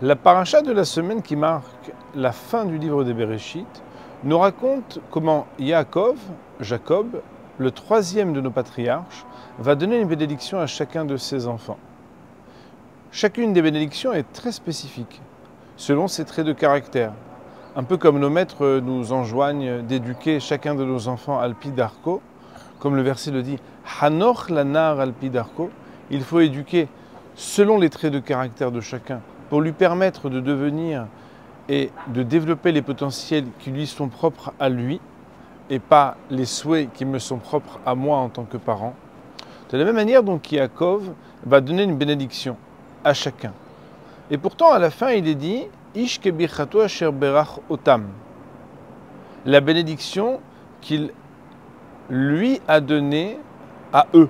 La paracha de la semaine qui marque la fin du livre des Bereshit nous raconte comment Yaakov, Jacob, le troisième de nos patriarches, va donner une bénédiction à chacun de ses enfants. Chacune des bénédictions est très spécifique, selon ses traits de caractère. Un peu comme nos maîtres nous enjoignent d'éduquer chacun de nos enfants alpi darko, comme le verset le dit, Hanoch lanar alpi darko, il faut éduquer selon les traits de caractère de chacun, pour lui permettre de devenir et de développer les potentiels qui lui sont propres à lui, et pas les souhaits qui me sont propres à moi en tant que parent. De la même manière, donc, Yaakov va donner une bénédiction à chacun. Et pourtant, à la fin, il est dit Ish kebichato asher berach otam. La bénédiction qu'il lui a donnée à eux.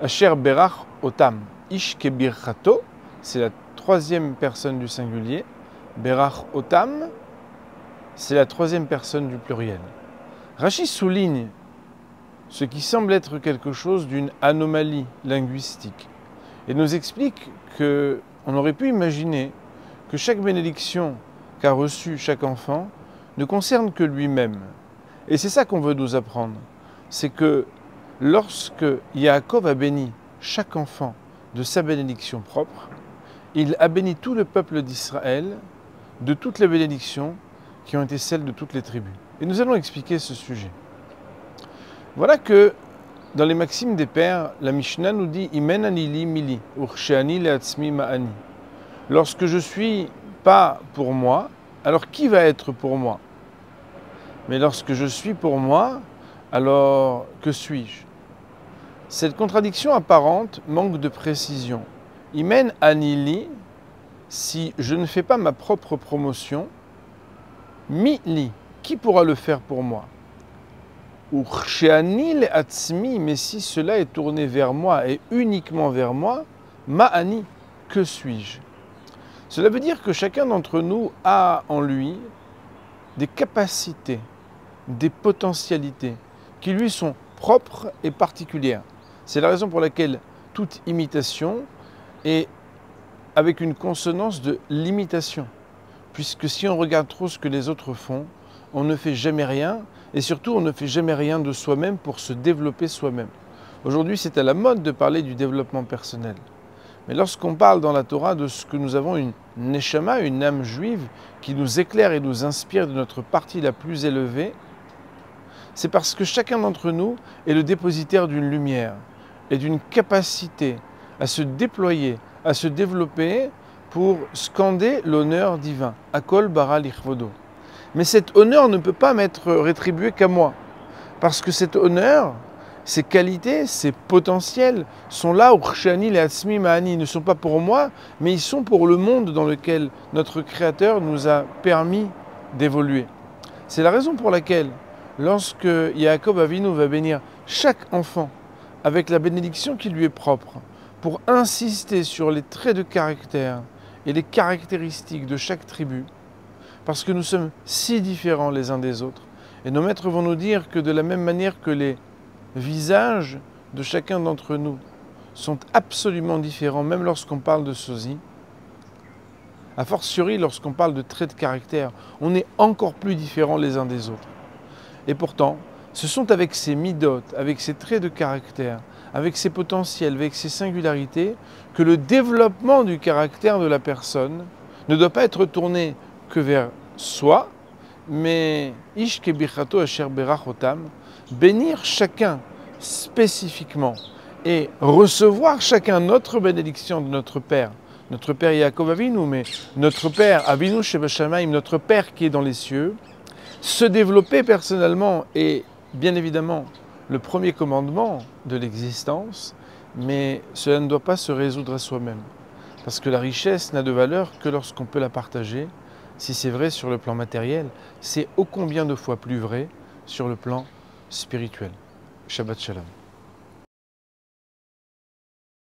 Asher berach otam. Ish kebichato, c'est la troisième personne du singulier. Berach otam, c'est la troisième personne du pluriel. Rashi souligne ce qui semble être quelque chose d'une anomalie linguistique et nous explique qu'on aurait pu imaginer que chaque bénédiction qu'a reçue chaque enfant ne concerne que lui-même. Et c'est ça qu'on veut nous apprendre. C'est que lorsque Yaakov a béni chaque enfant de sa bénédiction propre, il a béni tout le peuple d'Israël de toutes les bénédictions qui ont été celles de toutes les tribus. Et nous allons expliquer ce sujet. Voilà que dans les maximes des pères, la Mishnah nous dit Imen anili mili, ursheani leatzmi ma'ani. Lorsque je suis pas pour moi, alors qui va être pour moi? Mais lorsque je suis pour moi, alors que suis-je? Cette contradiction apparente manque de précision. Imen anili, si je ne fais pas ma propre promotion, mi-li, qui pourra le faire pour moi? Ursheani leatzmi, mais si cela est tourné vers moi et uniquement vers moi, ma'ani, que suis-je? Cela veut dire que chacun d'entre nous a en lui des capacités, des potentialités qui lui sont propres et particulières. C'est la raison pour laquelle toute imitation est avec une consonance de limitation. Puisque si on regarde trop ce que les autres font, on ne fait jamais rien et surtout on ne fait jamais rien de soi-même pour se développer soi-même. Aujourd'hui, c'est à la mode de parler du développement personnel. Mais lorsqu'on parle dans la Torah de ce que nous avons une neshama, une âme juive, qui nous éclaire et nous inspire de notre partie la plus élevée, c'est parce que chacun d'entre nous est le dépositaire d'une lumière et d'une capacité à se déployer, à se développer pour scander l'honneur divin. Akol bara lichvodo. Mais cet honneur ne peut pas m'être rétribué qu'à moi. Parce que cet honneur, ces qualités, ces potentiels sont là où Urshani leatzmi ma'ani ne sont pas pour moi, mais ils sont pour le monde dans lequel notre Créateur nous a permis d'évoluer. C'est la raison pour laquelle, lorsque Yaakov Avinu va bénir chaque enfant avec la bénédiction qui lui est propre, pour insister sur les traits de caractère et les caractéristiques de chaque tribu, parce que nous sommes si différents les uns des autres. Et nos maîtres vont nous dire que de la même manière que les visages de chacun d'entre nous sont absolument différents, même lorsqu'on parle de sosie, a fortiori lorsqu'on parle de traits de caractère, on est encore plus différents les uns des autres. Et pourtant, ce sont avec ces midotes, avec ces traits de caractère, avec ses potentiels, avec ses singularités, que le développement du caractère de la personne ne doit pas être tourné que vers soi, mais ish kebichato asher berach otam, bénir chacun spécifiquement et recevoir chacun notre bénédiction de notre Père Yaakov Avinu, mais notre Père Avinu Shebashamayim, notre Père qui est dans les cieux, se développer personnellement est bien évidemment le premier commandement de l'existence, mais cela ne doit pas se résoudre à soi-même. Parce que la richesse n'a de valeur que lorsqu'on peut la partager. Si c'est vrai sur le plan matériel, c'est ô combien de fois plus vrai sur le plan spirituel. Shabbat Shalom.